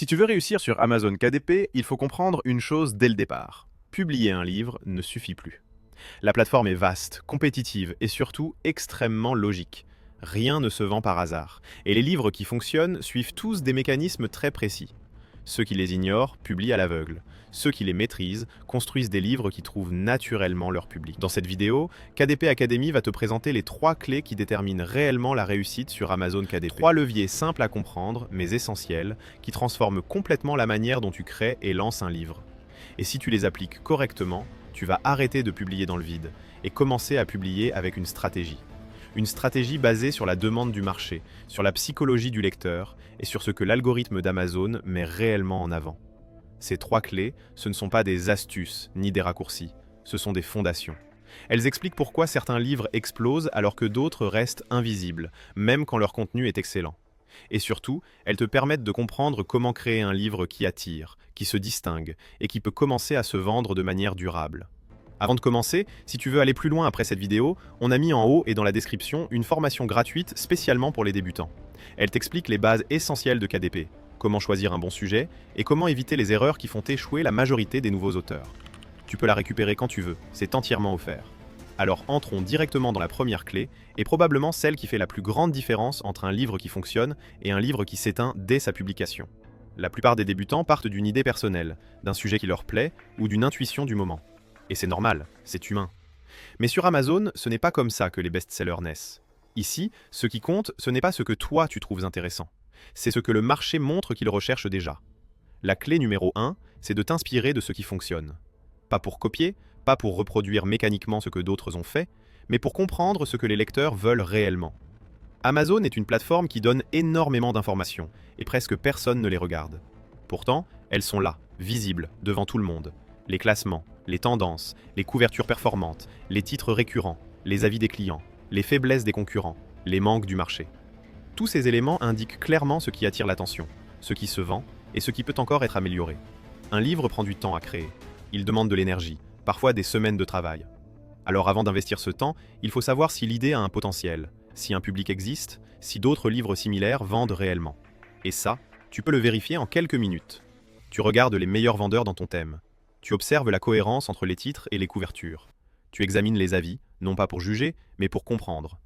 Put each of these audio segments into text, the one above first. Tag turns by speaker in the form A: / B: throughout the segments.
A: Si tu veux réussir sur Amazon KDP, il faut comprendre une chose dès le départ. Publier un livre ne suffit plus. La plateforme est vaste, compétitive et surtout extrêmement logique. Rien ne se vend par hasard. Et les livres qui fonctionnent suivent tous des mécanismes très précis. Ceux qui les ignorent publient à l'aveugle. Ceux qui les maîtrisent construisent des livres qui trouvent naturellement leur public. Dans cette vidéo, KDP Academy va te présenter les 3 clés qui déterminent réellement la réussite sur Amazon KDP. 3 leviers simples à comprendre, mais essentiels, qui transforment complètement la manière dont tu crées et lances un livre. Et si tu les appliques correctement, tu vas arrêter de publier dans le vide et commencer à publier avec une stratégie. Une stratégie basée sur la demande du marché, sur la psychologie du lecteur et sur ce que l'algorithme d'Amazon met réellement en avant. Ces 3 clés, ce ne sont pas des astuces ni des raccourcis, ce sont des fondations. Elles expliquent pourquoi certains livres explosent alors que d'autres restent invisibles, même quand leur contenu est excellent. Et surtout, elles te permettent de comprendre comment créer un livre qui attire, qui se distingue et qui peut commencer à se vendre de manière durable. Avant de commencer, si tu veux aller plus loin après cette vidéo, on a mis en haut et dans la description une formation gratuite spécialement pour les débutants. Elle t'explique les bases essentielles de KDP, comment choisir un bon sujet et comment éviter les erreurs qui font échouer la majorité des nouveaux auteurs. Tu peux la récupérer quand tu veux, c'est entièrement offert. Alors entrons directement dans la première clé, et probablement celle qui fait la plus grande différence entre un livre qui fonctionne et un livre qui s'éteint dès sa publication. La plupart des débutants partent d'une idée personnelle, d'un sujet qui leur plaît ou d'une intuition du moment. Et c'est normal, c'est humain. Mais sur Amazon, ce n'est pas comme ça que les best-sellers naissent. Ici, ce qui compte, ce n'est pas ce que toi tu trouves intéressant. C'est ce que le marché montre qu'il recherche déjà. La clé numéro 1, c'est de t'inspirer de ce qui fonctionne. Pas pour copier, pas pour reproduire mécaniquement ce que d'autres ont fait, mais pour comprendre ce que les lecteurs veulent réellement. Amazon est une plateforme qui donne énormément d'informations, et presque personne ne les regarde. Pourtant, elles sont là, visibles, devant tout le monde. Les classements, les tendances, les couvertures performantes, les titres récurrents, les avis des clients, les faiblesses des concurrents, les manques du marché. Tous ces éléments indiquent clairement ce qui attire l'attention, ce qui se vend et ce qui peut encore être amélioré. Un livre prend du temps à créer. Il demande de l'énergie, parfois des semaines de travail. Alors avant d'investir ce temps, il faut savoir si l'idée a un potentiel, si un public existe, si d'autres livres similaires vendent réellement. Et ça, tu peux le vérifier en quelques minutes. Tu regardes les meilleurs vendeurs dans ton thème. Tu observes la cohérence entre les titres et les couvertures. Tu examines les avis, non pas pour juger, mais pour comprendre.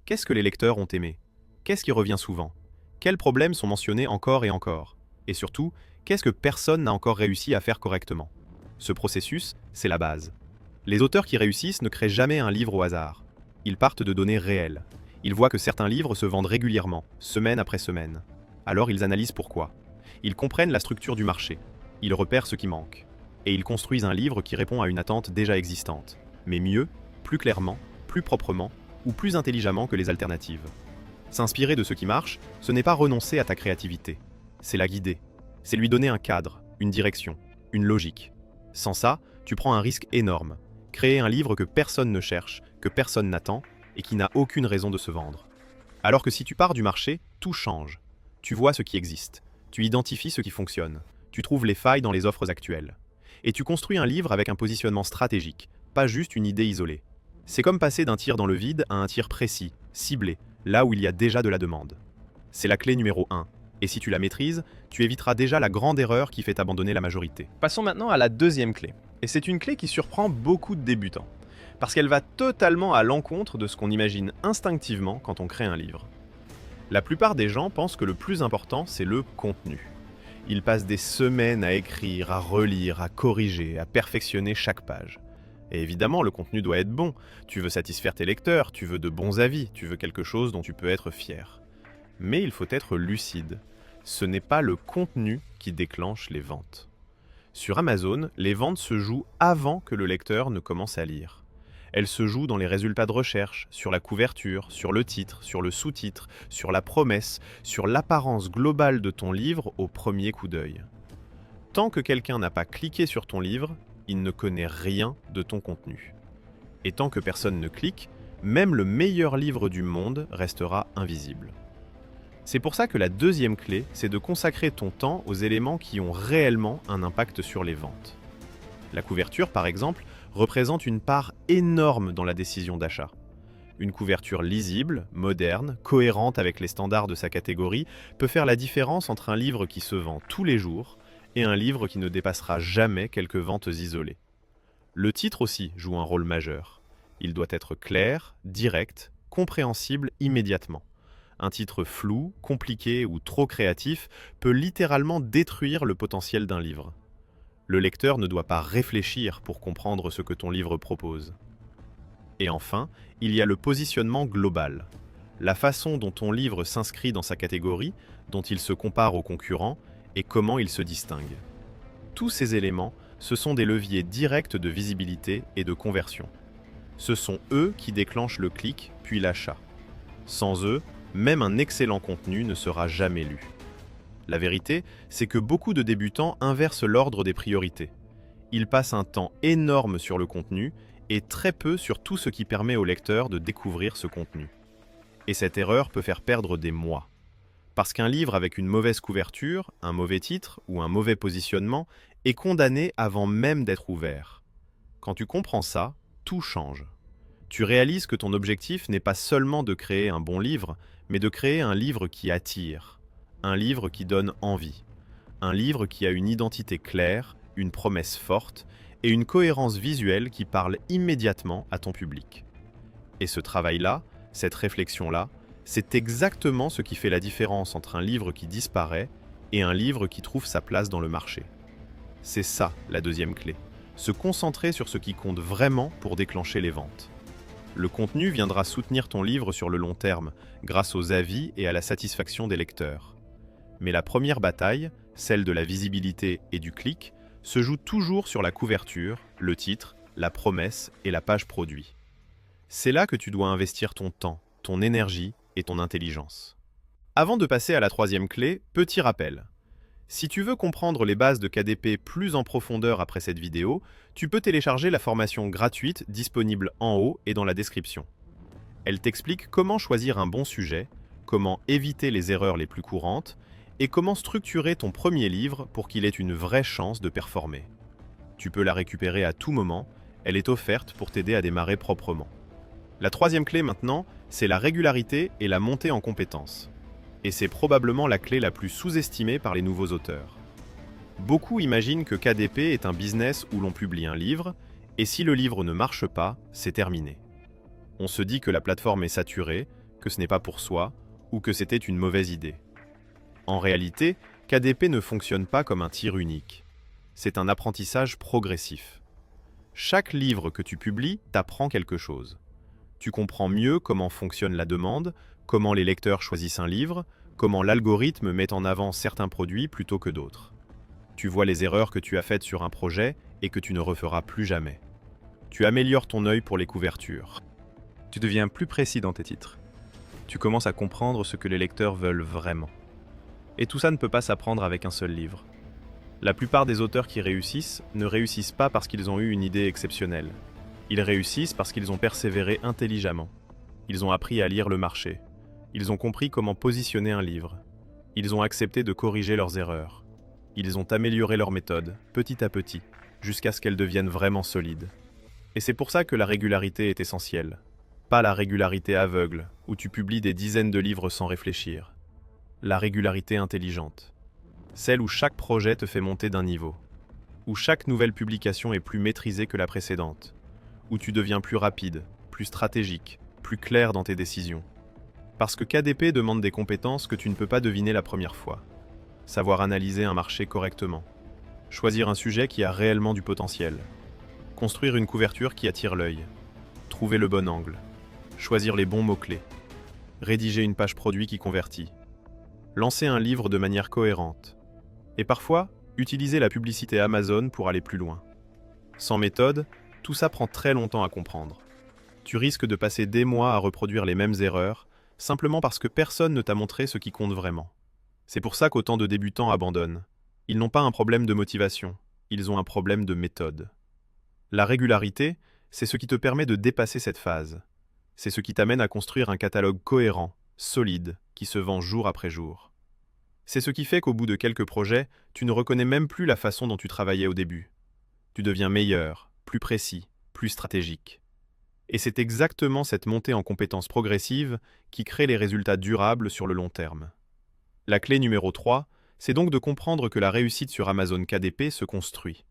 A: Qu'est-ce que les lecteurs ont aimé? Qu'est-ce qui revient souvent? Quels problèmes sont mentionnés encore et encore? Et surtout, qu'est-ce que personne n'a encore réussi à faire correctement? Ce processus, c'est la base. Les auteurs qui réussissent ne créent jamais un livre au hasard. Ils partent de données réelles. Ils voient que certains livres se vendent régulièrement, semaine après semaine. Alors ils analysent pourquoi. Ils comprennent la structure du marché. Ils repèrent ce qui manque. Et ils construisent un livre qui répond à une attente déjà existante, mais mieux, plus clairement, plus proprement ou plus intelligemment que les alternatives. S'inspirer de ce qui marche, ce n'est pas renoncer à ta créativité, c'est la guider. C'est lui donner un cadre, une direction, une logique. Sans ça, tu prends un risque énorme. Créer un livre que personne ne cherche, que personne n'attend et qui n'a aucune raison de se vendre. Alors que si tu pars du marché, tout change. Tu vois ce qui existe, tu identifies ce qui fonctionne, tu trouves les failles dans les offres actuelles. Et tu construis un livre avec un positionnement stratégique, pas juste une idée isolée. C'est comme passer d'un tir dans le vide à un tir précis, ciblé, là où il y a déjà de la demande. C'est la clé numéro 1. Et si tu la maîtrises, tu éviteras déjà la grande erreur qui fait abandonner la majorité. Passons maintenant à la deuxième clé. Et c'est une clé qui surprend beaucoup de débutants. Parce qu'elle va totalement à l'encontre de ce qu'on imagine instinctivement quand on crée un livre. La plupart des gens pensent que le plus important, c'est le contenu. Ils passent des semaines à écrire, à relire, à corriger, à perfectionner chaque page. Et évidemment, le contenu doit être bon. Tu veux satisfaire tes lecteurs, tu veux de bons avis, tu veux quelque chose dont tu peux être fier. Mais il faut être lucide. Ce n'est pas le contenu qui déclenche les ventes. Sur Amazon, les ventes se jouent avant que le lecteur ne commence à lire. Elles se jouent dans les résultats de recherche, sur la couverture, sur le titre, sur le sous-titre, sur la promesse, sur l'apparence globale de ton livre au premier coup d'œil. Tant que quelqu'un n'a pas cliqué sur ton livre, il ne connaît rien de ton contenu. Et tant que personne ne clique, même le meilleur livre du monde restera invisible. C'est pour ça que la deuxième clé, c'est de consacrer ton temps aux éléments qui ont réellement un impact sur les ventes. La couverture, par exemple, représente une part énorme dans la décision d'achat. Une couverture lisible, moderne, cohérente avec les standards de sa catégorie peut faire la différence entre un livre qui se vend tous les jours et un livre qui ne dépassera jamais quelques ventes isolées. Le titre aussi joue un rôle majeur. Il doit être clair, direct, compréhensible immédiatement. Un titre flou, compliqué ou trop créatif peut littéralement détruire le potentiel d'un livre. Le lecteur ne doit pas réfléchir pour comprendre ce que ton livre propose. Et enfin, il y a le positionnement global. La façon dont ton livre s'inscrit dans sa catégorie, dont il se compare aux concurrents et comment il se distingue. Tous ces éléments, ce sont des leviers directs de visibilité et de conversion. Ce sont eux qui déclenchent le clic, puis l'achat. Sans eux, même un excellent contenu ne sera jamais lu. La vérité, c'est que beaucoup de débutants inversent l'ordre des priorités. Ils passent un temps énorme sur le contenu et très peu sur tout ce qui permet au lecteur de découvrir ce contenu. Et cette erreur peut faire perdre des mois. Parce qu'un livre avec une mauvaise couverture, un mauvais titre ou un mauvais positionnement est condamné avant même d'être ouvert. Quand tu comprends ça, tout change. Tu réalises que ton objectif n'est pas seulement de créer un bon livre, mais de créer un livre qui attire, un livre qui donne envie, un livre qui a une identité claire, une promesse forte et une cohérence visuelle qui parle immédiatement à ton public. Et ce travail-là, cette réflexion-là, c'est exactement ce qui fait la différence entre un livre qui disparaît et un livre qui trouve sa place dans le marché. C'est ça la deuxième clé, se concentrer sur ce qui compte vraiment pour déclencher les ventes. Le contenu viendra soutenir ton livre sur le long terme, grâce aux avis et à la satisfaction des lecteurs. Mais la première bataille, celle de la visibilité et du clic, se joue toujours sur la couverture, le titre, la promesse et la page produit. C'est là que tu dois investir ton temps, ton énergie et ton intelligence. Avant de passer à la troisième clé, petit rappel. Si tu veux comprendre les bases de KDP plus en profondeur après cette vidéo, tu peux télécharger la formation gratuite disponible en haut et dans la description. Elle t'explique comment choisir un bon sujet, comment éviter les erreurs les plus courantes et comment structurer ton premier livre pour qu'il ait une vraie chance de performer. Tu peux la récupérer à tout moment, elle est offerte pour t'aider à démarrer proprement. La troisième clé maintenant, c'est la régularité et la montée en compétences. Et c'est probablement la clé la plus sous-estimée par les nouveaux auteurs. Beaucoup imaginent que KDP est un business où l'on publie un livre, et si le livre ne marche pas, c'est terminé. On se dit que la plateforme est saturée, que ce n'est pas pour soi, ou que c'était une mauvaise idée. En réalité, KDP ne fonctionne pas comme un tir unique. C'est un apprentissage progressif. Chaque livre que tu publies t'apprend quelque chose. Tu comprends mieux comment fonctionne la demande, comment les lecteurs choisissent un livre, comment l'algorithme met en avant certains produits plutôt que d'autres. Tu vois les erreurs que tu as faites sur un projet et que tu ne referas plus jamais. Tu améliores ton œil pour les couvertures. Tu deviens plus précis dans tes titres. Tu commences à comprendre ce que les lecteurs veulent vraiment. Et tout ça ne peut pas s'apprendre avec un seul livre. La plupart des auteurs qui réussissent ne réussissent pas parce qu'ils ont eu une idée exceptionnelle. Ils réussissent parce qu'ils ont persévéré intelligemment. Ils ont appris à lire le marché. Ils ont compris comment positionner un livre. Ils ont accepté de corriger leurs erreurs. Ils ont amélioré leur méthode, petit à petit, jusqu'à ce qu'elle devienne vraiment solide. Et c'est pour ça que la régularité est essentielle. Pas la régularité aveugle, où tu publies des dizaines de livres sans réfléchir. La régularité intelligente. Celle où chaque projet te fait monter d'un niveau. Où chaque nouvelle publication est plus maîtrisée que la précédente. Où tu deviens plus rapide, plus stratégique, plus clair dans tes décisions. Parce que KDP demande des compétences que tu ne peux pas deviner la première fois. Savoir analyser un marché correctement. Choisir un sujet qui a réellement du potentiel. Construire une couverture qui attire l'œil. Trouver le bon angle. Choisir les bons mots-clés. Rédiger une page produit qui convertit. Lancer un livre de manière cohérente. Et parfois, utiliser la publicité Amazon pour aller plus loin. Sans méthode, tout ça prend très longtemps à comprendre. Tu risques de passer des mois à reproduire les mêmes erreurs, simplement parce que personne ne t'a montré ce qui compte vraiment. C'est pour ça qu'autant de débutants abandonnent. Ils n'ont pas un problème de motivation, ils ont un problème de méthode. La régularité, c'est ce qui te permet de dépasser cette phase. C'est ce qui t'amène à construire un catalogue cohérent, solide, qui se vend jour après jour. C'est ce qui fait qu'au bout de quelques projets, tu ne reconnais même plus la façon dont tu travaillais au début. Tu deviens meilleur, plus précis, plus stratégique. Et c'est exactement cette montée en compétences progressive qui crée les résultats durables sur le long terme. La clé numéro 3, c'est donc de comprendre que la réussite sur Amazon KDP se construit.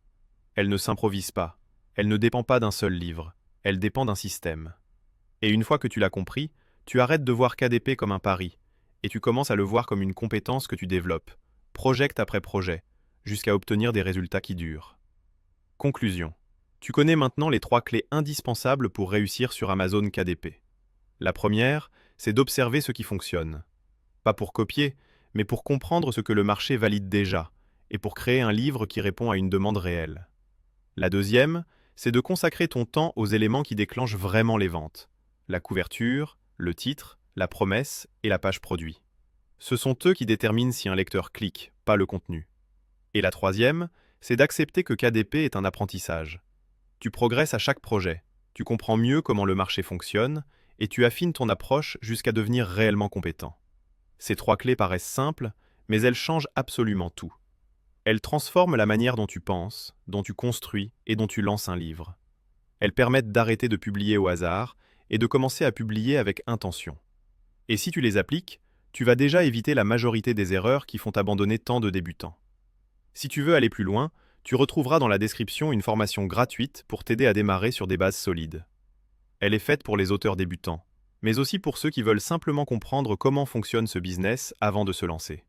A: Elle ne s'improvise pas, elle ne dépend pas d'un seul livre, elle dépend d'un système. Et une fois que tu l'as compris, tu arrêtes de voir KDP comme un pari, et tu commences à le voir comme une compétence que tu développes, project après projet, jusqu'à obtenir des résultats qui durent. Conclusion. Tu connais maintenant les 3 clés indispensables pour réussir sur Amazon KDP. La première, c'est d'observer ce qui fonctionne. Pas pour copier, mais pour comprendre ce que le marché valide déjà, et pour créer un livre qui répond à une demande réelle. La deuxième, c'est de consacrer ton temps aux éléments qui déclenchent vraiment les ventes. La couverture, le titre, la promesse et la page produit. Ce sont eux qui déterminent si un lecteur clique, pas le contenu. Et la troisième, c'est d'accepter que KDP est un apprentissage. Tu progresses à chaque projet, tu comprends mieux comment le marché fonctionne, et tu affines ton approche jusqu'à devenir réellement compétent. Ces 3 clés paraissent simples, mais elles changent absolument tout. Elles transforment la manière dont tu penses, dont tu construis et dont tu lances un livre. Elles permettent d'arrêter de publier au hasard et de commencer à publier avec intention. Et si tu les appliques, tu vas déjà éviter la majorité des erreurs qui font abandonner tant de débutants. Si tu veux aller plus loin, tu retrouveras dans la description une formation gratuite pour t'aider à démarrer sur des bases solides. Elle est faite pour les auteurs débutants, mais aussi pour ceux qui veulent simplement comprendre comment fonctionne ce business avant de se lancer.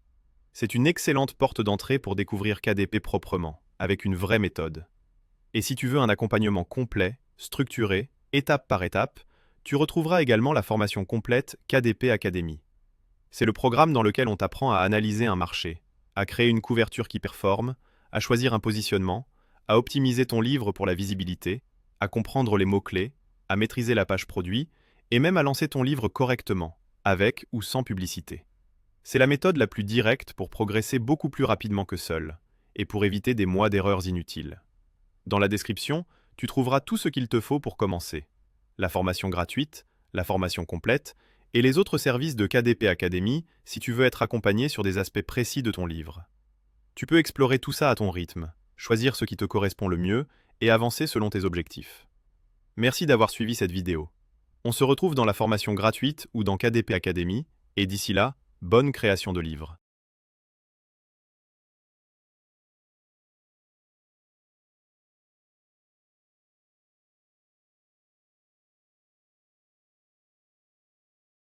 A: C'est une excellente porte d'entrée pour découvrir KDP proprement, avec une vraie méthode. Et si tu veux un accompagnement complet, structuré, étape par étape, tu retrouveras également la formation complète KDP Academy. C'est le programme dans lequel on t'apprend à analyser un marché, à créer une couverture qui performe, à choisir un positionnement, à optimiser ton livre pour la visibilité, à comprendre les mots-clés, à maîtriser la page produit, et même à lancer ton livre correctement, avec ou sans publicité. C'est la méthode la plus directe pour progresser beaucoup plus rapidement que seul, et pour éviter des mois d'erreurs inutiles. Dans la description, tu trouveras tout ce qu'il te faut pour commencer. La formation gratuite, la formation complète, et les autres services de KDP Academy si tu veux être accompagné sur des aspects précis de ton livre. Tu peux explorer tout ça à ton rythme, choisir ce qui te correspond le mieux et avancer selon tes objectifs. Merci d'avoir suivi cette vidéo. On se retrouve dans la formation gratuite ou dans KDP Academy, et d'ici là, bonne création de livres.